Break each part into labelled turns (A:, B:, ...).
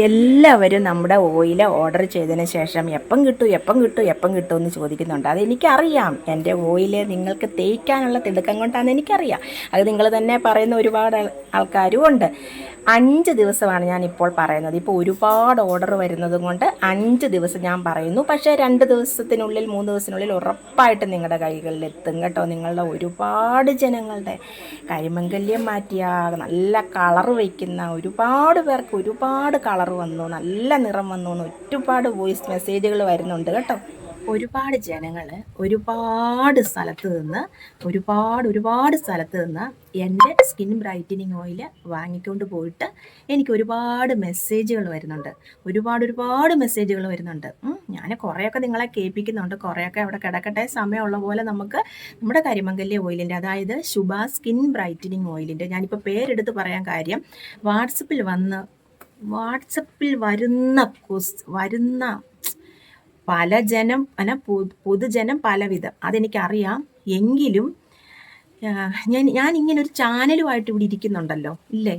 A: എല്ലാവരും നമ്മുടെ oil order ചെയ്തതിന് ശേഷം എപ്പം കിട്ടും എന്ന് ചോദിക്കുന്നുണ്ട്. അതെനിക്കറിയാം. എൻ്റെ ഓയിൽ നിങ്ങൾക്ക് തേയ്ക്കാനുള്ള തിടുക്കം കൊണ്ടാണെന്ന് എനിക്കറിയാം. അത് നിങ്ങൾ തന്നെ പറയുന്ന ഒരുപാട് ആൾക്കാരും ഉണ്ട്. 5 ദിവസമാണ് ഞാനിപ്പോൾ പറയുന്നത്. ഇപ്പോൾ ഒരുപാട് ഓർഡർ വരുന്നത് കൊണ്ട് 5 ദിവസം ഞാൻ പറയുന്നു. പക്ഷേ 2 ദിവസത്തിനുള്ളിൽ 3 ദിവസത്തിനുള്ളിൽ ഉറപ്പായിട്ട് നിങ്ങളുടെ കൈകളിൽ എത്തും കേട്ടോ. നിങ്ങളുടെ ഒരുപാട് ജനങ്ങളുടെ കരിമംഗല്യം മാറ്റിയ നല്ല കളർ വയ്ക്കുന്ന ഒരുപാട് പേർക്ക് ഒരുപാട് കളർ വന്നു, നല്ല നിറം വന്നു എന്ന് ഒരുപാട് വോയിസ് മെസ്സേജുകൾ വരുന്നുണ്ട് കേട്ടോ. ഒരുപാട് ജനങ്ങൾ ഒരുപാട് സ്ഥലത്ത് നിന്ന് എൻ്റെ സ്കിൻ ബ്രൈറ്റനിങ് ഓയിൽ വാങ്ങിക്കൊണ്ട് പോയിട്ട് എനിക്ക് ഒരുപാട് മെസ്സേജുകൾ വരുന്നുണ്ട്. ഒരുപാട് മെസ്സേജുകൾ വരുന്നുണ്ട്. ഞാൻ കുറേയൊക്കെ നിങ്ങളെ കേൾപ്പിക്കുന്നുണ്ട്. കുറേയൊക്കെ അവിടെ കിടക്കട്ടെ. സമയമുള്ള പോലെ നമുക്ക് നമ്മുടെ കരിമംഗല്യ ഓയിലിൻ്റെ, അതായത് ശുഭ സ്കിൻ ബ്രൈറ്റനിങ് ഓയിലിൻ്റെ, ഞാനിപ്പോൾ പേരെടുത്ത് പറയാൻ കാര്യം, വാട്സപ്പിൽ വരുന്ന പൊതുജനം പലവിധം, അതെനിക്കറിയാം. എങ്കിലും ഞാൻ ഇങ്ങനെ ഒരു ചാനലുമായിട്ട് ഇവിടെ ഇരിക്കുന്നുണ്ടല്ലോ, ഇല്ലേ?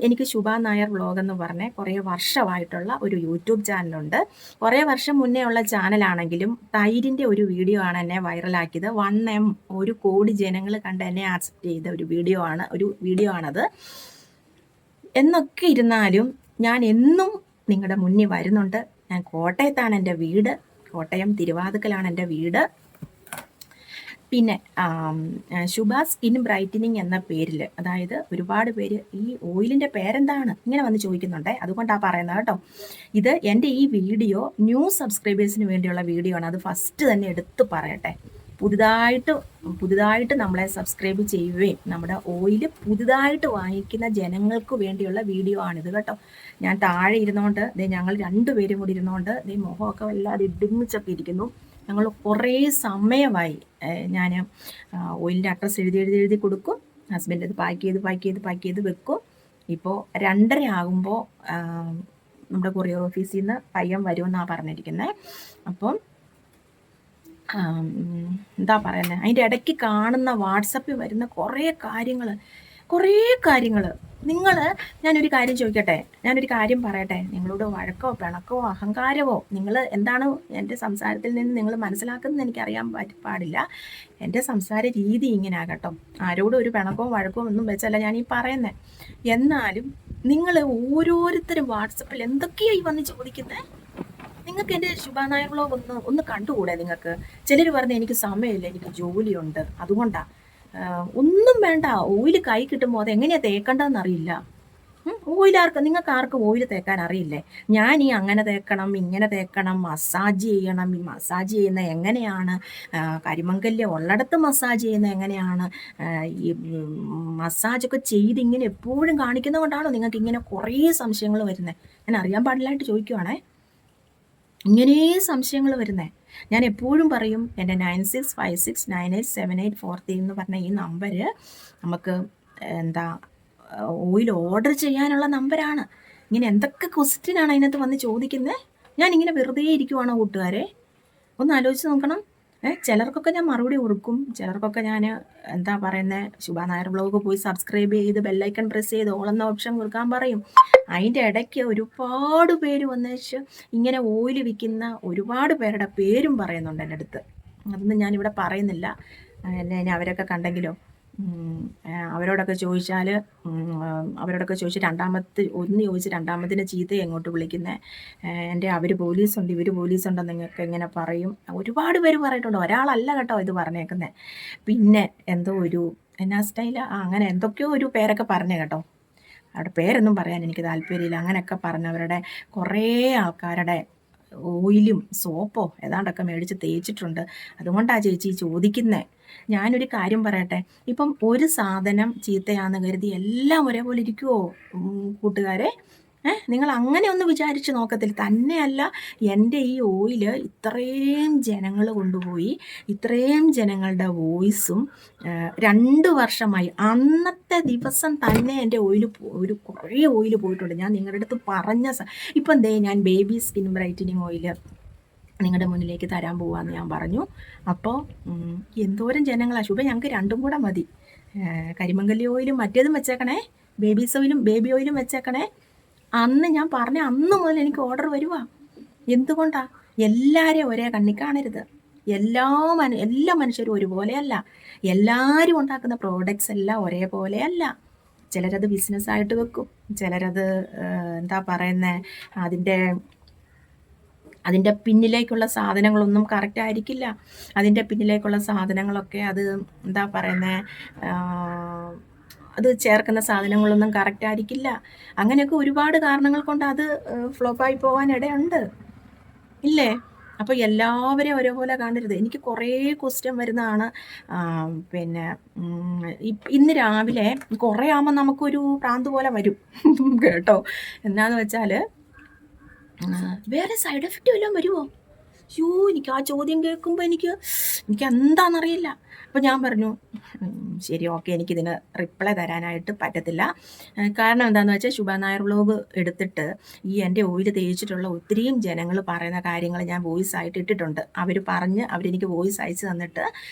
A: എനിക്ക് ശുഭ നായർ വ്ളോഗ് എന്ന് പറഞ്ഞ കുറേ വർഷമായിട്ടുള്ള ഒരു യൂട്യൂബ് ചാനലുണ്ട്. കുറേ വർഷം മുന്നേ ഉള്ള ചാനലാണെങ്കിലും തൈരിൻ്റെ ഒരു വീഡിയോ ആണ് എന്നെ വൈറലാക്കിയത്. 1M 1 കോടി ജനങ്ങൾ കണ്ട് എന്നെ ആക്സെപ്റ്റ് ചെയ്ത ഒരു വീഡിയോ ആണത്. എന്നൊക്കെ ഇരുന്നാലും ഞാൻ എന്നും നിങ്ങളുടെ മുന്നിൽ വരുന്നുണ്ട്. ഞാൻ കോട്ടയത്താണ് എൻ്റെ വീട്. കോട്ടയം തിരുവാതുക്കലാണ് എൻ്റെ വീട്. പിന്നെ ശുഭ സ്കിൻ ബ്രൈറ്റനിങ് എന്ന പേരിൽ, അതായത് ഒരുപാട് പേര് ഈ ഓയിലിൻ്റെ പേരെന്താണ് ഇങ്ങനെ വന്ന് ചോദിക്കുന്നുണ്ട്. അതുകൊണ്ടാണ് പറയുന്നത് കേട്ടോ. ഇത് എൻ്റെ ഈ വീഡിയോ ന്യൂ സബ്സ്ക്രൈബേഴ്സിന് വേണ്ടിയുള്ള വീഡിയോ ആണ്. അത് ഫസ്റ്റ് തന്നെ എടുത്ത് പറയട്ടെ. പുതുതായിട്ട് നമ്മളെ സബ്സ്ക്രൈബ് ചെയ്യുകയും നമ്മുടെ ഓയിൽ പുതുതായിട്ട് വാങ്ങിക്കുന്ന ജനങ്ങൾക്ക് വേണ്ടിയുള്ള വീഡിയോ ആണിത് കേട്ടോ. ഞാൻ താഴെ ഇരുന്നുകൊണ്ട് ഞങ്ങൾ 2 പേരും കൂടി ഇരുന്നുകൊണ്ട് മുഖമൊക്കെ വല്ലാതെ ഇടുമിച്ചൊക്കെ ഇരിക്കുന്നു. ഞങ്ങൾ കുറേ സമയമായി. ഞാൻ ഓയിലിൻ്റെ അഡ്രസ്സ് എഴുതി കൊടുക്കും. ഹസ്ബൻഡ് അത് പാക്ക് ചെയ്ത് വെക്കും. ഇപ്പോൾ 2:30 ആകുമ്പോൾ നമ്മുടെ കൊറിയർ ഓഫീസിൽ നിന്ന് പയ്യൻ വരുമെന്നാണ് പറഞ്ഞിരിക്കുന്നത്. അപ്പം എന്താ പറയുന്നത്, അതിൻ്റെ ഇടയ്ക്ക് കാണുന്ന വാട്സപ്പിൽ വരുന്ന കുറേ കാര്യങ്ങൾ ഞാനൊരു കാര്യം ചോദിക്കട്ടെ, ഞാനൊരു കാര്യം പറയട്ടെ. നിങ്ങളോട് വഴക്കോ പിണക്കോ അഹങ്കാരമോ നിങ്ങൾ എന്താണ് എൻ്റെ സംസാരത്തിൽ നിന്ന് നിങ്ങൾ മനസ്സിലാക്കുന്നത് എനിക്കറിയാൻ പാടില്ല. എൻ്റെ സംസാര രീതി ഇങ്ങനെ ആകട്ടോ. ആരോടും ഒരു പിണക്കോ വഴക്കോ ഒന്നും വെച്ചല്ല ഞാൻ ഈ പറയുന്നത്. എന്നാലും നിങ്ങൾ ഓരോരുത്തരും വാട്സപ്പിൽ എന്തൊക്കെയായി വന്ന് ചോദിക്കുന്നത്? നിങ്ങൾക്ക് എൻ്റെ ശുഭ നായർ വ്ളോഗ് ഒന്ന് കണ്ടുകൂടെ? നിങ്ങൾക്ക് ചിലർ പറഞ്ഞ് എനിക്ക് സമയമില്ല, എനിക്ക് ജോലിയുണ്ട്, അതുകൊണ്ടാണ്. ഒന്നും വേണ്ട. ഓയിൽ കൈ കിട്ടുമ്പോൾ അത് എങ്ങനെയാണ് തേക്കേണ്ടതെന്ന് അറിയില്ല. നിങ്ങൾക്ക് ആർക്കും ഓയിൽ തേക്കാൻ അറിയില്ലേ? ഞാൻ ഈ അങ്ങനെ തേക്കണം, ഇങ്ങനെ തേക്കണം, മസാജ് ചെയ്യണം. ഈ മസാജ് ചെയ്യുന്ന എങ്ങനെയാണ്? കരിമംഗല്യം ഉള്ളിടത്ത് മസാജ് ചെയ്യുന്ന എങ്ങനെയാണ്? ഈ മസാജൊക്കെ ചെയ്ത് ഇങ്ങനെ എപ്പോഴും കാണിക്കുന്നത് കൊണ്ടാണോ നിങ്ങൾക്ക് ഇങ്ങനെ കുറേ സംശയങ്ങൾ വരുന്നത്? ഞാൻ അറിയാൻ പാടില്ലായിട്ട് ചോദിക്കുവാണേ. ഇങ്ങനെ സംശയങ്ങൾ വരുന്നത്. ഞാൻ എപ്പോഴും പറയും, എൻ്റെ 9656987843 എന്ന് പറഞ്ഞ ഈ നമ്പർ നമുക്ക് ഓയിൽ ഓർഡർ ചെയ്യാനുള്ള നമ്പറാണ്. ഇങ്ങനെ എന്തൊക്കെ ക്വസ്റ്റ്യനാണ് അതിനകത്ത് വന്ന് ചോദിക്കുന്നത്. ഞാനിങ്ങനെ വെറുതെ ഇരിക്കുവാണോ കൂട്ടുകാരെ? ഒന്ന് ആലോചിച്ച് നോക്കണം. ചിലർക്കൊക്കെ ഞാൻ മറുപടി കൊടുക്കും. ചിലർക്കൊക്കെ ഞാൻ ശുഭ നായർ വ്ളോഗ് പോയി സബ്സ്ക്രൈബ് ചെയ്ത് ബെല്ലൈക്കൺ പ്രസ് ചെയ്ത് ഓളെന്ന ഓപ്ഷൻ കൊടുക്കാൻ പറയും. അതിൻ്റെ ഇടയ്ക്ക് ഒരുപാട് പേര് വന്നേച്ച് ഇങ്ങനെ ഓയിൽ വിൽക്കുന്ന ഒരുപാട് പേരുടെ പേരും പറയുന്നുണ്ട് എൻ്റെ അടുത്ത്. അതൊന്നും ഞാനിവിടെ പറയുന്നില്ല. എന്നെ അവരൊക്കെ കണ്ടെങ്കിലോ അവരോടൊക്കെ ചോദിച്ച് രണ്ടാമത്തിന് ചീത്ത എങ്ങോട്ട് വിളിക്കുന്നത്? അവർ പോലീസുണ്ട്, ഇവർ പോലീസുണ്ടെന്ന് നിങ്ങൾക്ക് എങ്ങനെ പറയും? ഒരുപാട് പേര് പറഞ്ഞിട്ടുണ്ട്. ഒരാളല്ല കേട്ടോ ഇത് പറഞ്ഞേക്കുന്നത്. പിന്നെ എന്തോ ഒരു എന്നാ സ്റ്റൈല അങ്ങനെ എന്തൊക്കെയോ ഒരു പേരൊക്കെ പറഞ്ഞു കേട്ടോ. അവിടെ പേരൊന്നും പറയാൻ എനിക്ക് താല്പര്യമില്ല. അങ്ങനെയൊക്കെ പറഞ്ഞവരുടെ കുറേ ആൾക്കാരുടെ ഓയിലും സോപ്പോ ഏതാണ്ടൊക്കെ മേടിച്ച് തേച്ചിട്ടുണ്ട്. അതുകൊണ്ടാണ് ചേച്ചി ചോദിക്കുന്നത്. ഞാനൊരു കാര്യം പറയട്ടെ. ഇപ്പം ഒരു സാധനം ചീത്തയാണെന്ന് കരുതി എല്ലാം ഒരേപോലെ ഇരിക്കുമോ കൂട്ടുകാരെ? നിങ്ങൾ അങ്ങനെ ഒന്ന് വിചാരിച്ച് നോക്കത്തില്ല. തന്നെയല്ല, എൻ്റെ ഈ ഓയിൽ ഇത്രയും ജനങ്ങൾ കൊണ്ടുപോയി, ഇത്രയും ജനങ്ങളുടെ വോയിസും 2 വർഷമായി. അന്നത്തെ ദിവസം തന്നെ എൻ്റെ കുറേ ഓയിൽ പോയിട്ടുണ്ട്. ഞാൻ നിങ്ങളുടെ അടുത്ത് ഇപ്പം ഞാൻ ബേബി സ്കിൻ ബ്രൈറ്റനിങ് ഓയിൽ നിങ്ങളുടെ മുന്നിലേക്ക് തരാൻ പോവാന്ന് ഞാൻ പറഞ്ഞു. അപ്പോൾ എന്തോരം ജനങ്ങളാണ്. ശുഭ ഞങ്ങൾക്ക് 2 കൂടെ മതി. കരിമംഗല്യ ഓയിലും മറ്റേതും വെച്ചേക്കണേ, ബേബി ഓയിലും വെച്ചേക്കണേ. അന്ന് ഞാൻ പറഞ്ഞ അന്ന് മുതൽ എനിക്ക് ഓർഡർ വരുവാ. എന്തുകൊണ്ടാ? എല്ലാവരെയും ഒരേ കണ്ണി കാണരുത്. എല്ലാ മനുഷ്യരും ഒരുപോലെയല്ല. എല്ലാവരും ഉണ്ടാക്കുന്ന പ്രോഡക്ട്സ് എല്ലാം ഒരേപോലെയല്ല. ചിലരത് ബിസിനസ്സായിട്ട് വെക്കും, ചിലരത് എന്താ പറയുന്നത്, അതിൻ്റെ അതിൻ്റെ പിന്നിലേക്കുള്ള സാധനങ്ങളൊന്നും കറക്റ്റ് ആയിരിക്കില്ല. അതിൻ്റെ പിന്നിലേക്കുള്ള സാധനങ്ങളൊക്കെ അത് എന്താ പറയുന്നത്, അത് ചേർക്കുന്ന സാധനങ്ങളൊന്നും കറക്റ്റ് ആയിരിക്കില്ല. അങ്ങനെയൊക്കെ ഒരുപാട് കാരണങ്ങൾ കൊണ്ട് അത് ഫ്ലോപ്പായി പോകാൻ ഇടയുണ്ട്, ഇല്ലേ? അപ്പോൾ എല്ലാവരെയും ഒരേപോലെ കാണരുത്. എനിക്ക് കുറേ ക്വസ്റ്റ്യൻ വരുന്നതാണ്. പിന്നെ ഇന്ന് രാവിലെ കുറേ ആകുമ്പോൾ നമുക്കൊരു ഭ്രാന്ത് പോലെ വരും കേട്ടോ. എന്നാന്ന് വെച്ചാൽ വേറെ സൈഡ് എഫക്റ്റ് വല്ലതും വരുമോ? അയ്യോ, എനിക്ക് ആ ചോദ്യം കേൾക്കുമ്പോൾ എനിക്ക് എന്താണെന്നറിയില്ല. അപ്പോൾ ഞാൻ പറഞ്ഞു, ശരി, ഓക്കെ, എനിക്കിതിന് റിപ്ലൈ തരാനായിട്ട് പറ്റത്തില്ല. കാരണം എന്താണെന്ന് വെച്ചാൽ ശുഭ നായർ വ്ലോഗ് എടുത്തിട്ട് ഈ എൻ്റെ ഓയിൽ തേച്ചിട്ടുള്ള ഒത്തിരിയും ജനങ്ങൾ പറയുന്ന കാര്യങ്ങൾ ഞാൻ വോയിസ് ആയിട്ട് ഇട്ടിട്ടുണ്ട്. അവരെനിക്ക് വോയിസ് അയച്ചു തന്നിട്ട്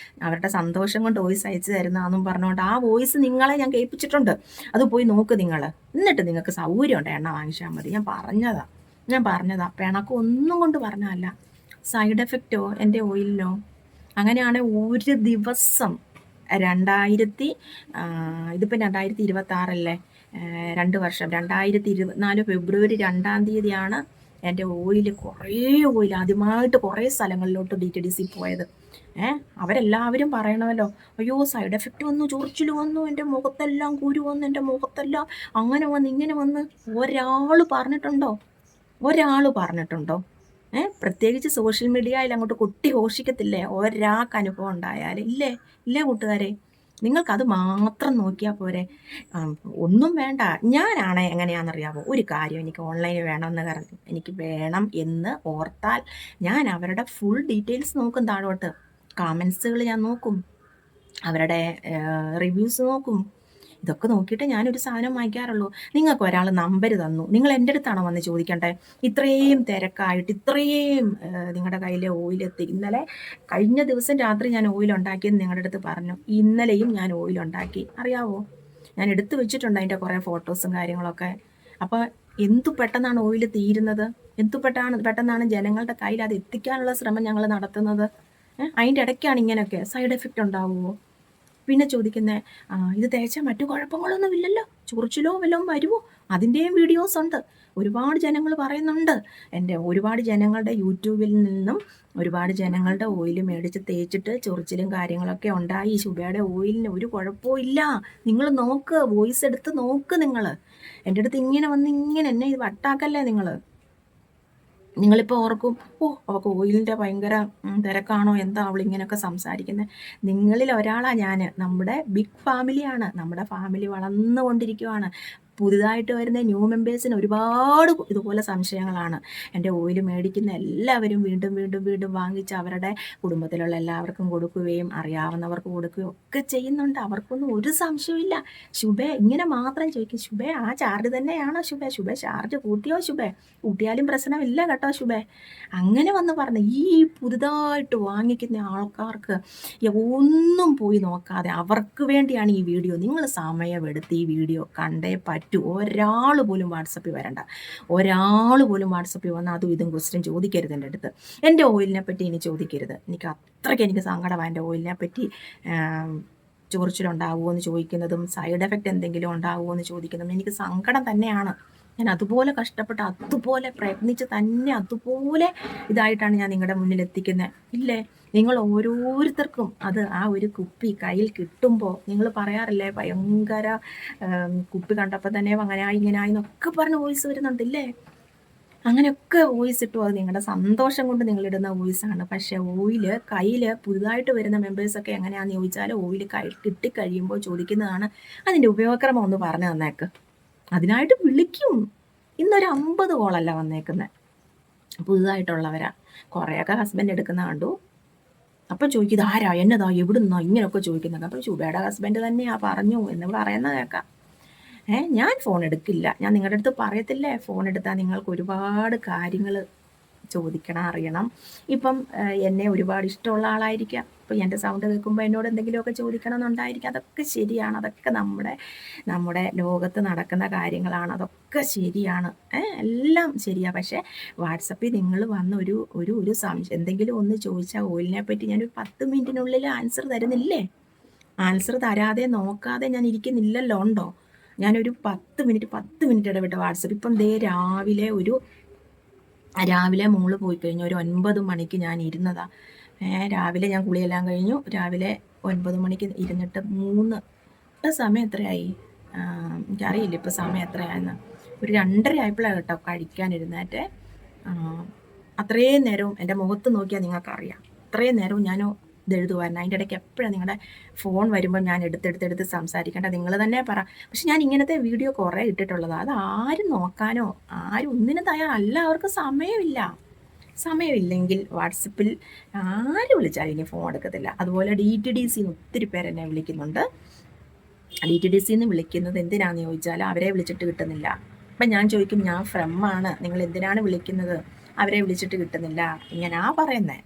A: അവരുടെ സന്തോഷം കൊണ്ട് വോയിസ് അയച്ചു തരുന്നതെന്നും പറഞ്ഞുകൊണ്ട് ആ വോയിസ് നിങ്ങളെ ഞാൻ കേൾപ്പിച്ചിട്ടുണ്ട്. അത് പോയി നോക്ക് നിങ്ങൾ. എന്നിട്ട് നിങ്ങൾക്ക് സൗകര്യമുണ്ട് എണ്ണ വാങ്ങിച്ചാൽ മതി. ഞാൻ പറഞ്ഞതാ, പിണക്കൊന്നും കൊണ്ട് പറഞ്ഞതല്ല. സൈഡ് എഫക്റ്റോ എൻ്റെ ഓയിലിനോ? അങ്ങനെയാണെങ്കിൽ ഒരു ദിവസം ഇതിപ്പോൾ 2026 2 വർഷം 2024 ഫെബ്രുവരി 2-ാം തീയതിയാണ് എൻ്റെ കുറേ ഓയിൽ ആദ്യമായിട്ട് കുറേ സ്ഥലങ്ങളിലോട്ട് DTDC പോയത്. അവരെല്ലാവരും പറയണമല്ലോ, അയ്യോ സൈഡ് എഫക്റ്റ് വന്നു, ചൊറിച്ചിൽ വന്നു, എൻ്റെ മുഖത്തെല്ലാം കുരു വന്നു, എൻ്റെ മുഖത്തെല്ലാം അങ്ങനെ വന്ന് ഇങ്ങനെ വന്ന്. ഒരാൾ പറഞ്ഞിട്ടുണ്ടോ? പ്രത്യേകിച്ച് സോഷ്യൽ മീഡിയയിൽ അങ്ങോട്ട് കൊട്ടി ഘോഷിക്കത്തില്ലേ ഒരാൾക്ക് അനുഭവം ഉണ്ടായാൽ? ഇല്ലേ കൂട്ടുകാരെ? നിങ്ങൾക്കത് മാത്രം നോക്കിയാൽ പോരെ. ഒന്നും വേണ്ട. ഞാനാണ് എങ്ങനെയാണെന്നറിയാമോ, ഒരു കാര്യം എനിക്ക് ഓൺലൈനിൽ എനിക്ക് വേണം എന്ന് ഓർത്താൽ ഞാൻ അവരുടെ ഫുൾ ഡീറ്റെയിൽസ് നോക്കും. താഴോട്ട് കമൻസുകൾ ഞാൻ നോക്കും, അവരുടെ റിവ്യൂസ് നോക്കും. ഇതൊക്കെ നോക്കിയിട്ട് ഞാനൊരു സാധനം വാങ്ങിക്കാറുള്ളൂ. നിങ്ങൾക്ക് ഒരാൾ നമ്പർ തന്നു, നിങ്ങൾ എൻ്റെ അടുത്താണോ വന്ന് ചോദിക്കണ്ടേ? ഇത്രയും തിരക്കായിട്ട് ഇത്രയും നിങ്ങളുടെ കയ്യിൽ ഓയിൽ എത്തി. കഴിഞ്ഞ ദിവസം രാത്രി ഞാൻ ഓയിൽ ഉണ്ടാക്കിയെന്ന് നിങ്ങളുടെ അടുത്ത് പറഞ്ഞു. ഇന്നലെയും ഞാൻ ഓയിൽ ഉണ്ടാക്കി, അറിയാവോ? ഞാൻ എടുത്തു വെച്ചിട്ടുണ്ട് അതിൻ്റെ കുറേ ഫോട്ടോസും കാര്യങ്ങളൊക്കെ. അപ്പോൾ എന്തു പെട്ടെന്നാണ് ഓയിൽ തീരുന്നത്, പെട്ടെന്നാണ് ജനങ്ങളുടെ കയ്യിൽ അത് എത്തിക്കാനുള്ള ശ്രമം ഞങ്ങൾ നടത്തുന്നത്. അതിൻ്റെ ഇടയ്ക്കാണ് ഇങ്ങനെയൊക്കെ സൈഡ് എഫക്റ്റ് ഉണ്ടാവുമോ? പിന്നെ ചോദിക്കുന്നത്, ഇത് തേച്ചാൽ മറ്റു കുഴപ്പങ്ങളൊന്നും ഇല്ലല്ലോ, ചൊറിച്ചിലോ വല്ലതും വരുമോ? അതിൻ്റെയും വീഡിയോസ് ഉണ്ട്. ഒരുപാട് ജനങ്ങൾ പറയുന്നുണ്ട്. ഒരുപാട് ജനങ്ങളുടെ യൂട്യൂബിൽ നിന്നും ഒരുപാട് ജനങ്ങളുടെ ഓയിൽ മേടിച്ച് തേച്ചിട്ട് ചൊറിച്ചിലും കാര്യങ്ങളൊക്കെ ഉണ്ടായി. ശുഭയുടെ ഓയിലിന് ഒരു കുഴപ്പവും ഇല്ല. നിങ്ങൾ നോക്ക്, വോയിസ് എടുത്ത് നോക്ക്. നിങ്ങൾ എൻ്റെ അടുത്ത് ഇങ്ങനെ വന്ന് ഇങ്ങനെ എന്നെ ഇത് വട്ടാക്കല്ലേ നിങ്ങളിപ്പോൾ ഓർക്കും, അവൾക്ക് ഓയിലിൻ്റെ ഭയങ്കര തിരക്കാണോ, എന്താ അവളിങ്ങനെയൊക്കെ സംസാരിക്കുന്നത്? നിങ്ങളിൽ ഒരാളാണ് ഞാൻ. നമ്മുടെ ബിഗ് ഫാമിലിയാണ്. നമ്മുടെ ഫാമിലി വളർന്നുകൊണ്ടിരിക്കുകയാണ്. പുതുതായിട്ട് വരുന്ന ന്യൂ മെമ്പേഴ്സിന് ഒരുപാട് ഇതുപോലെ സംശയങ്ങളാണ്. എൻ്റെ ഓയിൽ മേടിക്കുന്ന എല്ലാവരും വീണ്ടും വീണ്ടും വീണ്ടും വാങ്ങിച്ച് അവരുടെ കുടുംബത്തിലുള്ള എല്ലാവർക്കും കൊടുക്കുകയും അറിയാവുന്നവർക്ക് കൊടുക്കുകയും ഒക്കെ ചെയ്യുന്നുണ്ട്. അവർക്കൊന്നും ഒരു സംശയമില്ല. ശുഭേ ഇങ്ങനെ മാത്രം ചോദിക്കും, ശുഭേ ആ ചാർജ് തന്നെയാണോ ശുഭേ ചാർജ് കൂട്ടിയോ കൂട്ടിയാലും പ്രശ്നമില്ല കേട്ടോ ശുഭേ. അങ്ങനെ വന്ന് പറഞ്ഞു. ഈ പുതുതായിട്ട് വാങ്ങിക്കുന്ന ആൾക്കാർക്ക് ഒന്നും പോയി നോക്കാതെ അവർക്ക് വേണ്ടിയാണ് ഈ വീഡിയോ. നിങ്ങൾ സമയമെടുത്ത് ഈ വീഡിയോ കണ്ടേ പറ്റൂ. ഒരാൾ പോലും വാട്സപ്പിൽ വന്ന് അതും ഇതും ക്വസ്റ്റ്യൻ ചോദിക്കരുത് എൻ്റെ അടുത്ത്. എൻ്റെ ഓയിലിനെ പറ്റി ഇനി ചോദിക്കരുത്. എനിക്ക് സങ്കടമാണ് എൻ്റെ ഓയിലിനെ പറ്റി ചൊറിച്ചിലുണ്ടാവുമോ എന്ന് ചോദിക്കുന്നതും സൈഡ് എഫക്റ്റ് എന്തെങ്കിലും ഉണ്ടാവുമോ എന്ന് ചോദിക്കുന്നതും എനിക്ക് സങ്കടം തന്നെയാണ്. ഞാൻ അതുപോലെ കഷ്ടപ്പെട്ട് അതുപോലെ പ്രയത്നിച്ച് തന്നെ അതുപോലെ ഇതായിട്ടാണ് ഞാൻ നിങ്ങളുടെ മുന്നിൽ എത്തിക്കുന്നത്. ഇല്ലേ? നിങ്ങൾ ഓരോരുത്തർക്കും അത് ആ ഒരു കുപ്പി കയ്യിൽ കിട്ടുമ്പോൾ നിങ്ങൾ പറയാറില്ലേ, ഭയങ്കര കുപ്പി കണ്ടപ്പോൾ തന്നെ അങ്ങനെയായി ഇങ്ങനെയായി എന്നൊക്കെ പറഞ്ഞ് വോയിസ് വരുന്നുണ്ടല്ലേ? അങ്ങനെയൊക്കെ വോയിസ് ഇട്ടു. അത് നിങ്ങളുടെ സന്തോഷം കൊണ്ട് നിങ്ങളിടുന്ന വോയിസാണ്. പക്ഷേ ഓയില് കയ്യിൽ പുതുതായിട്ട് വരുന്ന മെമ്പേഴ്സൊക്കെ എങ്ങനെയാണെന്ന് ചോദിച്ചാൽ ഓയിൽ കിട്ടിക്കഴിയുമ്പോൾ ചോദിക്കുന്നതാണ് അതിൻ്റെ ഉപയോഗക്രമം ഒന്ന് പറഞ്ഞു തന്നേക്ക്. അതിനായിട്ട് വിളിക്കും. ഇന്നൊരു 50 കോളല്ല വന്നേക്കുന്നത്, പുതുതായിട്ടുള്ളവരാ. കുറേയൊക്കെ ഹസ്ബൻഡ് എടുക്കുന്ന കണ്ടു. അപ്പം ചോദിക്കും, ഇതാരാ, എന്നതാ, എവിടുന്നോ, ഇങ്ങനെയൊക്കെ ചോദിക്കുന്നത്. അപ്പം ശുഭയുടെ ഹസ്ബൻഡ് തന്നെയാ പറഞ്ഞു എന്ന് പറയുന്നത് കേൾക്കാം. ഞാൻ ഫോൺ എടുക്കില്ല. ഞാൻ നിങ്ങളുടെ അടുത്ത് പറയത്തില്ലേ, ഫോൺ എടുത്താൽ നിങ്ങൾക്ക് ഒരുപാട് കാര്യങ്ങൾ ചോദിക്കണം, അറിയണം. ഇപ്പം എന്നെ ഒരുപാട് ഇഷ്ടമുള്ള ആളായിരിക്കാം, ഇപ്പം എൻ്റെ സൗണ്ട് കേൾക്കുമ്പോൾ എന്നോട് എന്തെങ്കിലുമൊക്കെ ചോദിക്കണം എന്നുണ്ടായിരിക്കും. അതൊക്കെ ശരിയാണ്, അതൊക്കെ നമ്മുടെ ലോകത്ത് നടക്കുന്ന കാര്യങ്ങളാണ്, അതൊക്കെ ശരിയാണ്, എല്ലാം ശരിയാണ്. പക്ഷേ വാട്സപ്പിൽ നിങ്ങൾ വന്ന് ഒരു സംശയം എന്തെങ്കിലും ഒന്ന് ചോദിച്ചാൽ ഓയിലിനെ പറ്റി ഞാനൊരു 10 മിനിറ്റിനുള്ളിൽ ആൻസർ തരുന്നില്ലേ? ആൻസർ തരാതെ നോക്കാതെ ഞാൻ ഇരിക്കുന്നില്ലല്ലോ, ഉണ്ടോ? ഞാനൊരു 10 മിനിറ്റ് ഇടവിട്ട് വാട്സപ്പ്. ഇപ്പം ദേ രാവിലെ മോള് പോയി കഴിഞ്ഞു, ഒരു 9 മണിക്ക് ഞാൻ ഇരുന്നതാ. രാവിലെ ഞാൻ കുളിയെല്ലാം കഴിഞ്ഞു, രാവിലെ 9 മണിക്ക് ഇരുന്നിട്ട് സമയം എത്രയായി എനിക്കറിയില്ല ഇപ്പോൾ സമയം എത്രയായെന്ന്. ഒരു 2:30 ആയപ്പോഴാണ് കേട്ടോ കഴിക്കാനിരുന്നേറ്റെ. അത്രയും നേരവും എൻ്റെ മുഖത്ത് നോക്കിയാൽ നിങ്ങൾക്കറിയാം, അത്രയും നേരവും ഞാൻ ഇതെഴുതുമായിരുന്നു. അതിൻ്റെ ഇടയ്ക്ക് എപ്പോഴാണ് നിങ്ങളുടെ ഫോൺ വരുമ്പോൾ ഞാൻ എടുത്തെടുത്ത് സംസാരിക്കേണ്ട, നിങ്ങൾ തന്നെ പറ. പക്ഷെ ഞാൻ ഇങ്ങനത്തെ വീഡിയോ കുറേ ഇട്ടിട്ടുള്ളതാണ്, അത് ആരും നോക്കാനോ ആരും ഒന്നിനും തയ്യാറല്ല, അവർക്ക് സമയമില്ലെങ്കിൽ വാട്സപ്പിൽ ആര് വിളിച്ചാലും ഇനി ഫോൺ എടുക്കത്തില്ല. അതുപോലെ DTDC ഒത്തിരി പേര് എന്നെ വിളിക്കുന്നുണ്ട്. DTDC വിളിക്കുന്നത് എന്തിനാണെന്ന് ചോദിച്ചാൽ അവരെ വിളിച്ചിട്ട് കിട്ടുന്നില്ല. അപ്പം ഞാൻ ചോദിക്കും, ഞാൻ ഫ്രമാണ്, നിങ്ങൾ എന്തിനാണ് വിളിക്കുന്നത്? അവരെ വിളിച്ചിട്ട് കിട്ടുന്നില്ല, ഇങ്ങനാ പറയുന്നത്.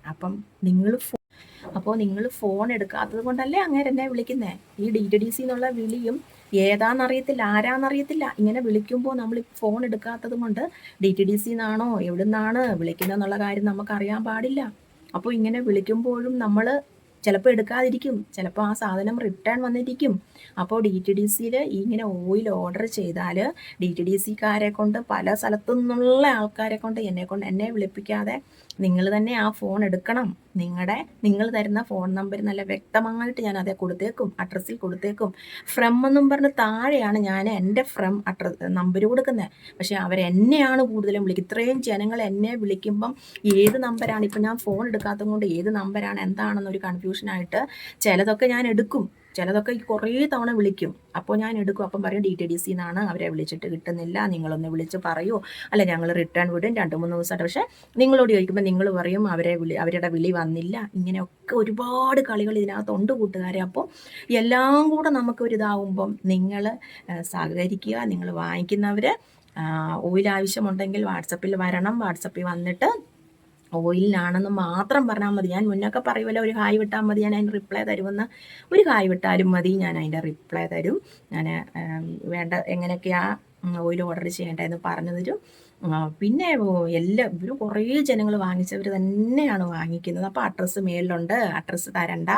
A: അപ്പോൾ നിങ്ങൾ ഫോൺ എടുക്കാത്തത് കൊണ്ടല്ലേ അങ്ങനെ എന്നെ വിളിക്കുന്നത്. ഈ DTDC എന്നുള്ള വിളിയും ഏതാണെന്നറിയത്തില്ല, ആരാന്നറിയത്തില്ല. ഇങ്ങനെ വിളിക്കുമ്പോൾ നമ്മൾ ഫോൺ എടുക്കാത്തത് കൊണ്ട് DTDC എന്നാണോ എവിടെ നിന്നാണ് വിളിക്കുന്നതെന്നുള്ള കാര്യം നമുക്കറിയാൻ പാടില്ല. അപ്പോൾ ഇങ്ങനെ വിളിക്കുമ്പോഴും നമ്മൾ ചിലപ്പോൾ എടുക്കാതിരിക്കും, ചിലപ്പോൾ ആ സാധനം റിട്ടേൺ വന്നിരിക്കും. അപ്പോൾ DTDCയിൽ ഇങ്ങനെ ഓയിൽ ഓർഡർ ചെയ്താൽ DTDCക്കാരെ കൊണ്ട്, പല സ്ഥലത്തു നിന്നുള്ള ആൾക്കാരെ കൊണ്ട് എന്നെ വിളിപ്പിക്കാതെ നിങ്ങൾ തന്നെ ആ ഫോൺ എടുക്കണം. നിങ്ങൾ തരുന്ന ഫോൺ നമ്പർ നല്ല വ്യക്തമായിട്ട് ഞാൻ അതേ കൊടുത്തേക്കും, അഡ്രസ്സിൽ കൊടുത്തേക്കും. ഫ്രം എന്നും പറഞ്ഞ് താഴെയാണ് ഞാൻ എൻ്റെ ഫ്രം നമ്പർ കൊടുക്കുന്നത്. പക്ഷേ അവരെന്നെയാണ് കൂടുതലും വിളിക്കുന്നത്. ഇത്രയും ജനങ്ങൾ എന്നെ വിളിക്കുമ്പം ഏത് നമ്പരാണ്, ഇപ്പം ഞാൻ ഫോൺ എടുക്കാത്തത് കൊണ്ട് ഏത് നമ്പരാണ് എന്താണെന്നൊരു കൺഫ്യൂഷനായിട്ട് ചിലതൊക്കെ ഞാൻ എടുക്കും, ചിലതൊക്കെ കുറേ തവണ വിളിക്കും. അപ്പോൾ ഞാൻ എടുക്കും, അപ്പം പറയും DTDC എന്നാണ്, അവരെ വിളിച്ചിട്ട് കിട്ടുന്നില്ല, നിങ്ങളൊന്ന് വിളിച്ച് പറയൂ, അല്ല ഞങ്ങൾ റിട്ടേൺ വിടും 2-3 ദിവസമായിട്ട്. പക്ഷേ നിങ്ങളോട് ചോദിക്കുമ്പോൾ നിങ്ങൾ പറയും അവരുടെ വിളി വന്നില്ല. ഇങ്ങനെയൊക്കെ ഒരുപാട് കളികൾ ഇതിനകത്തുണ്ട് കൂട്ടുകാരെ. അപ്പോൾ എല്ലാം കൂടെ നമുക്കൊരിതാവുമ്പം നിങ്ങൾ സഹകരിക്കുക. നിങ്ങൾ വാങ്ങിക്കുന്നവർ ഓയിൽ ആവശ്യമുണ്ടെങ്കിൽ വാട്സപ്പിൽ വരണം, വാട്സപ്പിൽ വന്നിട്ട് ഓയിലിനാണെന്ന് മാത്രം പറഞ്ഞാൽ മതി. ഞാൻ മുന്നൊക്കെ പറയുമല്ലോ, ഒരു ഹായ് വിട്ടാൽ മതി, ഞാൻ അതിന് റിപ്ലൈ തരുമെന്ന്. ഒരു ഹായ് വിട്ടാലും മതി, ഞാൻ അതിൻ്റെ റിപ്ലൈ തരും. ഞാൻ വേണ്ട എങ്ങനെയൊക്കെയാണ് ഓയിൽ ഓർഡർ ചെയ്യേണ്ടതെന്ന് പറഞ്ഞു തരും. പിന്നെ ഇവർ കുറേ ജനങ്ങൾ വാങ്ങിച്ചവർ തന്നെയാണ് വാങ്ങിക്കുന്നത്. അപ്പോൾ അഡ്രസ്സ് മേളിലുണ്ട്, അഡ്രസ്സ് തരണ്ട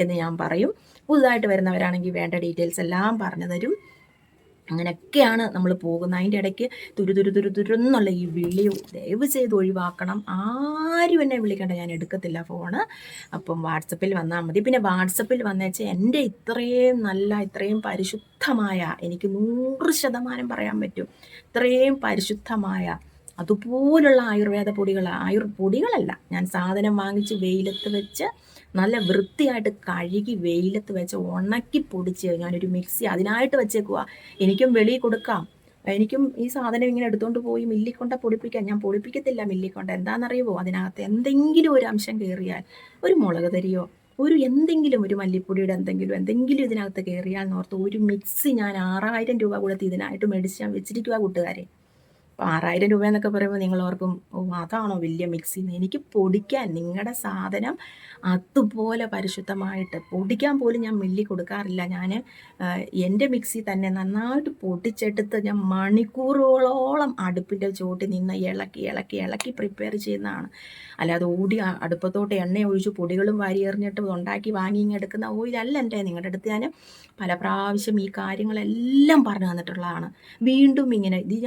A: എന്ന് ഞാൻ പറയും. പുതുതായിട്ട് വരുന്നവരാണെങ്കിൽ വേണ്ട ഡീറ്റെയിൽസ് എല്ലാം പറഞ്ഞു തരും. അങ്ങനെയൊക്കെയാണ് നമ്മൾ പോകുന്നത്. അതിൻ്റെ ഇടയ്ക്ക് തുരുന്നുള്ള ഈ വിളി ദയവ് ചെയ്ത് ഒഴിവാക്കണം. ആരും എന്നെ വിളിക്കേണ്ട, ഞാൻ എടുക്കത്തില്ല ഫോണ്. അപ്പം വാട്സപ്പിൽ വന്നാൽ മതി. പിന്നെ വാട്സപ്പിൽ വന്നേച്ചാൽ എൻ്റെ ഇത്രയും പരിശുദ്ധമായ, എനിക്ക് 100% പറയാൻ പറ്റും, ഇത്രയും പരിശുദ്ധമായ അതുപോലുള്ള ആയുർവേദ പൊടികളല്ല, ഞാൻ സാധനം വാങ്ങിച്ച് വെയിലത്ത് വെച്ച് നല്ല വൃത്തിയായിട്ട് കഴുകി വെയിലത്ത് വെച്ച് ഉണക്കി പൊടിച്ച് ഞാനൊരു മിക്സി അതിനായിട്ട് വെച്ചേക്കുക. എനിക്കും വെളിയിൽ കൊടുക്കാം, എനിക്കും ഈ സാധനം ഇങ്ങനെ എടുത്തുകൊണ്ട് പോയി മില്ലിക്കൊണ്ട് പൊടിപ്പിക്കാം. ഞാൻ പൊടിപ്പിക്കത്തില്ല മില്ലിക്കൊണ്ട്. എന്താണെന്നറിയുമോ, അതിനകത്ത് എന്തെങ്കിലും ഒരു അംശം കയറിയാൽ, ഒരു മുളക് തരിയോ, എന്തെങ്കിലും ഒരു മല്ലിപ്പൊടിയുടെ എന്തെങ്കിലും ഇതിനകത്ത് കയറിയാൽ എന്നോർത്ത് ഒരു മിക്സി ഞാൻ 6000 രൂപ കൊടുത്ത് ഇതിനായിട്ട് മേടിച്ച് ഞാൻ വെച്ചിരിക്കുക കൂട്ടുകാരെ. അപ്പോൾ 6000 രൂപ എന്നൊക്കെ പറയുമ്പോൾ നിങ്ങൾ ഓർക്കും, അതാണോ വലിയ മിക്സി? എനിക്ക് പൊടിക്കാൻ നിങ്ങളുടെ സാധനം അതുപോലെ പരിശുദ്ധമായിട്ട് പൊടിക്കാൻ പോലും ഞാൻ മില്ലി കൊടുക്കാറില്ല. ഞാൻ എൻ്റെ മിക്സി തന്നെ നന്നായിട്ട് പൊടിച്ചെടുത്ത് ഞാൻ മണിക്കൂറുകളോളം അടുപ്പിൻ്റെ ചോട്ടിൽ നിന്ന് ഇളക്കി പ്രിപ്പയർ ചെയ്യുന്നതാണ്. അല്ലാതെ അടുപ്പത്തോട്ട് എണ്ണ ഒഴിച്ച് പൊടികളും വാരി എറിഞ്ഞിട്ട് ഉണ്ടാക്കി വാങ്ങി എടുക്കുന്ന ഓയിലല്ല എൻ്റെ. നിങ്ങളുടെ അടുത്ത് ഞാൻ പല പ്രാവശ്യം ഈ കാര്യങ്ങളെല്ലാം പറഞ്ഞു തന്നിട്ടുള്ളതാണ്. വീണ്ടും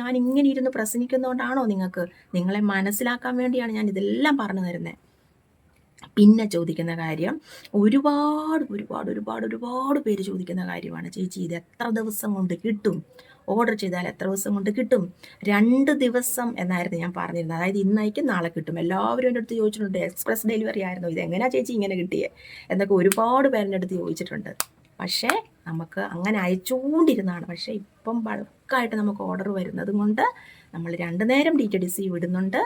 A: ഞാൻ ഇങ്ങനെ ഇരുന്ന് പ്രസംഗിക്കുന്നതുകൊണ്ടാണോ നിങ്ങളെ മനസ്സിലാക്കാൻ വേണ്ടിയാണ് ഞാൻ ഇതെല്ലാം പറഞ്ഞു തരുന്നത്. പിന്നെ ചോദിക്കുന്ന കാര്യം, ഒരുപാട് പേര് ചോദിക്കുന്ന കാര്യമാണ്, ചേച്ചി ഇത് എത്ര ദിവസം കൊണ്ട് കിട്ടും? ഓർഡർ ചെയ്താൽ എത്ര ദിവസം കൊണ്ട് കിട്ടും? 2 ദിവസം എന്നായിരുന്നു ഞാൻ പറഞ്ഞിരുന്നത്. അതായത് ഇന്നേക്കും നാളെ കിട്ടും. എല്ലാവരും എൻ്റെ അടുത്ത് ചോദിച്ചിട്ടുണ്ട്, എക്സ്പ്രസ് ഡെലിവറി ആയിരുന്നു, ഇതെങ്ങനെയാ ചേച്ചി ഇങ്ങനെ കിട്ടിയേ എന്നൊക്കെ ഒരുപാട് പേരുടെ അടുത്ത് ചോദിച്ചിട്ടുണ്ട്. പക്ഷേ നമുക്ക് അങ്ങനെ അയച്ചുകൊണ്ടിരുന്നതാണ്. പക്ഷേ ഇപ്പം ബൾക്കായിട്ട് നമുക്ക് ഓർഡർ വരുന്നത് കൊണ്ട് നമ്മൾ 2 നേരം DTDC വിടുന്നുണ്ട്.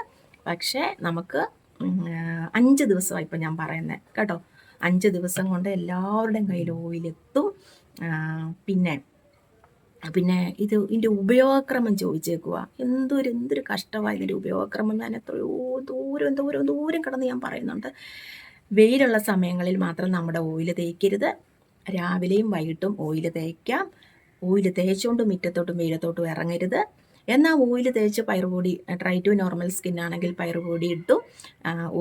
A: പക്ഷേ നമുക്ക് 5 ദിവസമായി ഇപ്പം ഞാൻ പറയുന്നത് കേട്ടോ. 5 ദിവസം കൊണ്ട് എല്ലാവരുടെയും കയ്യിൽ ഓയിലെത്തും. പിന്നെ പിന്നെ ഇതിൻ്റെ ഉപയോഗക്രമം ചോദിച്ചേക്കുക. എന്തൊരു കഷ്ടമാണ് ഇതിൻ്റെ ഉപയോഗക്രമം. ഞാൻ എത്രയോ ദൂരം കിടന്ന് ഞാൻ പറയുന്നുണ്ട്. വെയിലുള്ള സമയങ്ങളിൽ മാത്രം നമ്മുടെ ഓയിൽ തേക്കരുത്. രാവിലെയും വൈകിട്ടും ഓയിൽ തേക്കാം. ഓയിൽ തേച്ചുകൊണ്ട് മുറ്റത്തോട്ടും വെയിലത്തോട്ടും ഇറങ്ങരുത്. എന്നാൽ ഓയിൽ തേച്ച് പയറുപൊടി, ഡ്രൈ ടു നോർമൽ സ്കിന്നാണെങ്കിൽ പയറുപൊടി ഇട്ടും,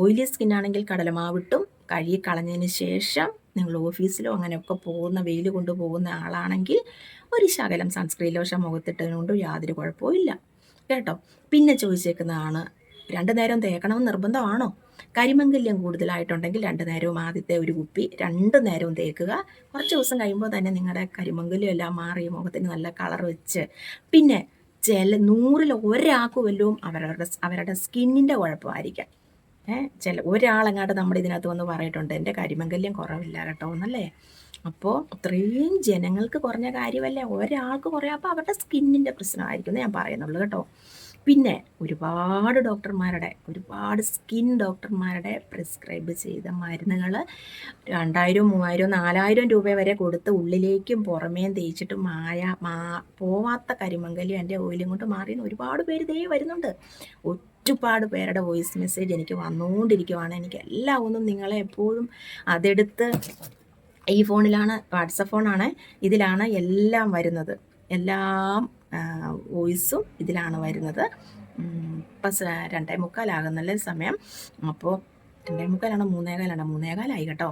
A: ഓയിലി സ്കിന്നാണെങ്കിൽ കടലമാവിട്ടും കഴുകി കളഞ്ഞതിന് ശേഷം നിങ്ങൾ ഓഫീസിലോ അങ്ങനെയൊക്കെ പോകുന്ന, വെയിൽ കൊണ്ട് പോകുന്ന ആളാണെങ്കിൽ ഒരു ശകലം സൺസ്ക്രീൻ ലോഷൻ മുഖത്തിട്ടതിനോണ്ട് യാതൊരു കുഴപ്പമില്ല കേട്ടോ. പിന്നെ ചോദിച്ചേക്കുന്നതാണ്, 2 നേരം തേക്കണമെന്ന് നിർബന്ധമാണോ? കരിമംഗല്യം കൂടുതലായിട്ടുണ്ടെങ്കിൽ 2 നേരവും ആദ്യത്തെ ഒരു കുപ്പി 2 നേരവും തേക്കുക. കുറച്ച് ദിവസം കഴിയുമ്പോൾ തന്നെ നിങ്ങളുടെ കരിമംഗല്യം എല്ലാം മാറി മുഖത്തിന് നല്ല കളർ വെച്ച്, പിന്നെ 100-ൽ ഒരാൾക്ക് വല്ലതും അവരുടെ സ്കിന്നിൻ്റെ കുഴപ്പമായിരിക്കാം. ഒരാളെങ്ങാട്ട് നമ്മുടെ ഇതിനകത്ത് വന്ന് പറയിട്ടുണ്ട് എൻ്റെ കരിമംഗല്യം കുറവില്ല കേട്ടോ എന്നല്ലേ. അപ്പോൾ ഇത്രയും ജനങ്ങൾക്ക് കുറഞ്ഞ കാര്യമല്ലേ, ഒരാൾക്ക് കുറയാം. അപ്പോൾ അവരുടെ സ്കിന്നിൻ്റെ പ്രശ്നമായിരിക്കും എന്ന് ഞാൻ പറയുന്നുള്ളൂ കേട്ടോ. പിന്നെ ഒരുപാട് സ്കിൻ ഡോക്ടർമാരുടെ പ്രിസ്ക്രൈബ് ചെയ്ത മരുന്നുകൾ 2000, 3000, 4000 രൂപ വരെ കൊടുത്ത് ഉള്ളിലേക്കും പുറമേയും തേച്ചിട്ട് പോവാത്ത കരിമംഗല്യം എൻ്റെ ഓയിലും കൊണ്ട് മാറിയെന്ന് ഒരുപാട് പേര് വരുന്നുണ്ട്. ഒരുപാട് പേരുടെ വോയിസ് മെസ്സേജ് എനിക്ക് വന്നുകൊണ്ടിരിക്കുവാണ്. എനിക്ക് എല്ലാം ഒന്നും നിങ്ങളെ എപ്പോഴും അതെടുത്ത്, ഈ ഫോണിലാണ്, വാട്സപ്പ് ഫോണാണ്, ഇതിലാണ് എല്ലാം വരുന്നത്. എല്ലാം വോയിസും ഇതിലാണ് വരുന്നത്. ഇപ്പം 2:45 സമയം. അപ്പോൾ 2:45 3:15 കേട്ടോ.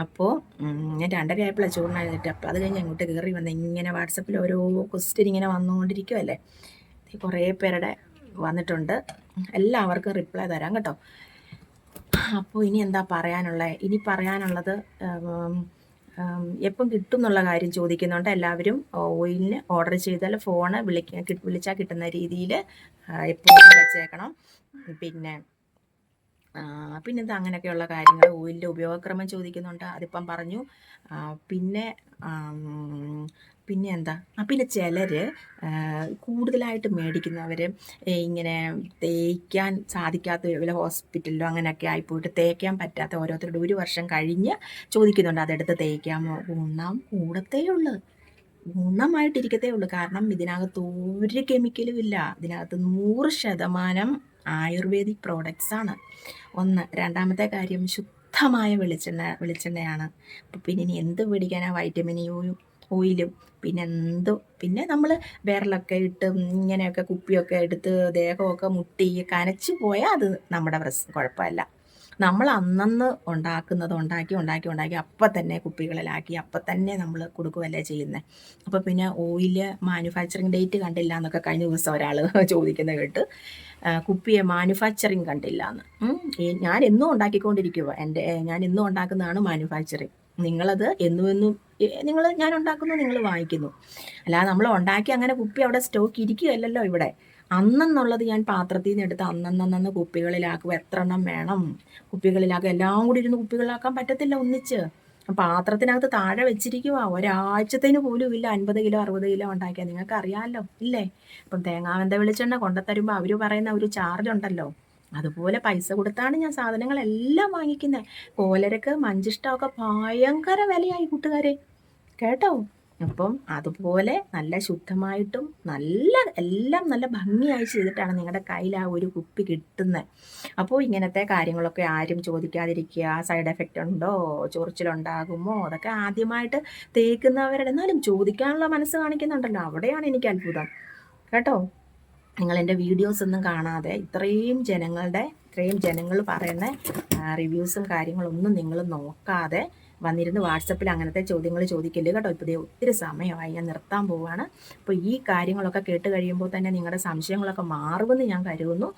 A: അപ്പോൾ ഞാൻ 2:30 ആയപ്പോഴാണ് ചോറിന് എഴുന്നേറ്റ്. അപ്പോൾ അത് കഴിഞ്ഞ് അങ്ങോട്ട് കയറി വന്ന് ഇങ്ങനെ വാട്സപ്പിൽ ഓരോ ക്വസ്റ്റ്യൻ ഇങ്ങനെ വന്നുകൊണ്ടിരിക്കുമല്ലേ. കുറേ പേരുടെ വന്നിട്ടുണ്ട്. എല്ലാവർക്കും റിപ്ലൈ തരാം കേട്ടോ. അപ്പോൾ ഇനി എന്താ പറയാനുള്ളത്? ഇനി പറയാനുള്ളത്, എപ്പം കിട്ടും എന്നുള്ള കാര്യം ചോദിക്കുന്നുണ്ട് എല്ലാവരും. ഓയിലിന് ഓർഡർ ചെയ്താൽ ഫോണ് വിളിച്ചാൽ കിട്ടുന്ന രീതിയിൽ എപ്പോഴും വെച്ചേക്കണം. പിന്നെന്താ അങ്ങനെയൊക്കെയുള്ള കാര്യങ്ങൾ. ഓയിലിൻ്റെ ഉപയോഗക്രമം ചോദിക്കുന്നുണ്ട്, അതിപ്പം പറഞ്ഞു. പിന്നെ എന്താ, പിന്നെ ചിലർ കൂടുതലായിട്ട് മേടിക്കുന്നവർ ഇങ്ങനെ തേക്കാൻ സാധിക്കാത്ത വല്ല ഹോസ്പിറ്റലിലോ അങ്ങനെയൊക്കെ ആയിപ്പോയിട്ട് തേക്കാൻ പറ്റാത്ത ഓരോരുത്തരുടെ 1 വർഷം കഴിഞ്ഞ് ചോദിക്കുന്നുണ്ട്, അതെടുത്ത് തേക്കാമോ? ഗുണം കൂടത്തേ ഉള്ളൂ, ഗുണമായിട്ടിരിക്കത്തേ ഉള്ളൂ. കാരണം ഇതിനകത്ത് ഒരു കെമിക്കലും ഇല്ല. ഇതിനകത്ത് 100% ആയുർവേദിക് പ്രോഡക്റ്റ്സ് ആണ്. രണ്ടാമത്തെ കാര്യം, ശുദ്ധമായ വെളിച്ചെണ്ണയാണ്. അപ്പോൾ പിന്നെ ഇനി എന്ത് മേടിക്കാനാണ് വൈറ്റമിൻ ഓയിലും? പിന്നെ നമ്മൾ വിരലൊക്കെ ഇട്ട് ഇങ്ങനെയൊക്കെ കുപ്പിയൊക്കെ എടുത്ത് ദേഹമൊക്കെ മുട്ടി കനച്ചു പോയാൽ അത് നമ്മുടെ കുഴപ്പമല്ല. നമ്മൾ അന്നന്ന് ഉണ്ടാക്കി അപ്പം തന്നെ കുപ്പികളിലാക്കി അപ്പം തന്നെ നമ്മൾ കൊടുക്കുകയല്ലേ ചെയ്യുന്നത്. അപ്പോൾ പിന്നെ ഓയില് മാനുഫാക്ചറിങ് ഡേറ്റ് കണ്ടില്ല എന്നൊക്കെ കഴിഞ്ഞ ദിവസം ഒരാൾ ചോദിക്കുന്നത് കേട്ട്. കുപ്പിയെ മാനുഫാക്ചറിങ് കണ്ടില്ല എന്ന്. ഞാൻ എന്നും ഉണ്ടാക്കിക്കൊണ്ടിരിക്കുക. ഞാൻ എന്നും ഉണ്ടാക്കുന്നതാണ് മാനുഫാക്ചറിങ്. നിങ്ങളത് എന്നും ഞാൻ ഉണ്ടാക്കുന്നു, നിങ്ങൾ വാങ്ങിക്കുന്നു. അല്ലാതെ നമ്മൾ ഉണ്ടാക്കി അങ്ങനെ കുപ്പി അവിടെ സ്റ്റോക്ക് ഇരിക്കുകയല്ലല്ലോ ഇവിടെ. അന്നെന്നുള്ളത് ഞാൻ പാത്രത്തിൽ നിന്ന് എടുത്ത് അന്നന്ന് കുപ്പികളിലാക്കുക. എത്ര എണ്ണം വേണം കുപ്പികളിലാക്കുക? എല്ലാം കൂടി ഇരുന്ന് കുപ്പികളിലാക്കാൻ പറ്റത്തില്ല ഒന്നിച്ച്. പാത്രത്തിനകത്ത് താഴെ വെച്ചിരിക്കുക. ഒരാഴ്ചത്തേന് പോലും ഇല്ല. 50 കിലോ 60 കിലോ ഉണ്ടാക്കിയാൽ നിങ്ങൾക്ക് അറിയാമല്ലോ ഇല്ലേ. ഇപ്പം തേങ്ങാവെന്ത വെളിച്ചെണ്ണ കൊണ്ടുത്തരുമ്പോൾ അവർ പറയുന്ന ഒരു ചാർജ് ഉണ്ടല്ലോ, അതുപോലെ പൈസ കൊടുത്താണ് ഞാൻ സാധനങ്ങളെല്ലാം വാങ്ങിക്കുന്നത്. കോലരക്ക് മഞ്ചിഷ്ടമൊക്കെ ഭയങ്കര വിലയായി കൂട്ടുകാരെ കേട്ടോ. അപ്പം അതുപോലെ നല്ല ശുദ്ധമായിട്ടും എല്ലാം നല്ല ഭംഗിയായി ചെയ്തിട്ടാണ് നിങ്ങളുടെ കയ്യിൽ ആ ഒരു കുപ്പി കിട്ടുന്നത്. അപ്പോൾ ഇങ്ങനത്തെ കാര്യങ്ങളൊക്കെ ആരും ചോദിക്കാതിരിക്കുക. സൈഡ് എഫക്റ്റ് ഉണ്ടോ, ചൊറിച്ചിലുണ്ടാകുമോ, അതൊക്കെ ആദ്യമായിട്ട് തേക്കുന്നവരുടെ എന്നാലും ചോദിക്കാനുള്ള മനസ്സ് കാണിക്കുന്നുണ്ടല്ലോ, അവിടെയാണ് എനിക്ക് അത്ഭുതം കേട്ടോ. നിങ്ങൾ എൻ്റെ വീഡിയോസ് ഒന്നും കാണാതെ ഇത്രയും ജനങ്ങൾ പറയുന്ന റിവ്യൂസും കാര്യങ്ങളൊന്നും നിങ്ങൾ നോക്കാതെ വന്നിരുന്ന് വാട്സപ്പിൽ അങ്ങനത്തെ ചോദ്യങ്ങൾ ചോദിക്കില്ല കേട്ടോ. ഇപ്പോൾ ഒത്തിരി സമയമായി, ഞാൻ നിർത്താൻ പോവുകയാണ്. അപ്പോൾ ഈ കാര്യങ്ങളൊക്കെ കേട്ട് കഴിയുമ്പോൾ തന്നെ നിങ്ങളുടെ സംശയങ്ങളൊക്കെ മാറുമെന്ന് ഞാൻ കരുതുന്നു.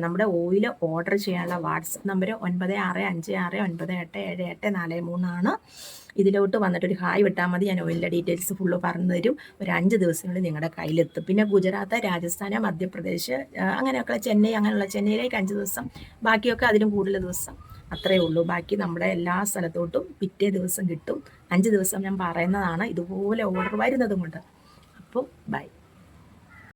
A: നമ്മുടെ ഓയിൽ ഓർഡർ ചെയ്യാനുള്ള വാട്സപ്പ് നമ്പർ 9656987843 ആണ്. ഇതിലോട്ട് വന്നിട്ടൊരു ഹായ് വിട്ടാൽ മതി. ഞാൻ ഓയിലിൻ്റെ ഡീറ്റെയിൽസ് ഫുള്ള് പറഞ്ഞു തരും. ഒരു 5 ദിവസങ്ങളിൽ നിങ്ങളുടെ കയ്യിലെത്തും. പിന്നെ ഗുജറാത്ത്, രാജസ്ഥാൻ, മധ്യപ്രദേശ് അങ്ങനെയൊക്കെ ചെന്നൈയിലേക്ക് 5 ദിവസം, ബാക്കിയൊക്കെ അതിലും കൂടുതൽ ദിവസം, അത്രയേ ഉള്ളൂ. ബാക്കി നമ്മുടെ എല്ലാ സ്ഥലത്തോട്ടും പിറ്റേ ദിവസം കിട്ടും. 5 ദിവസം ഞാൻ പറയുന്നതാണ്, ഇതുപോലെ ഓർഡർ വരുന്നതും കൊണ്ട്. അപ്പോൾ ബൈ.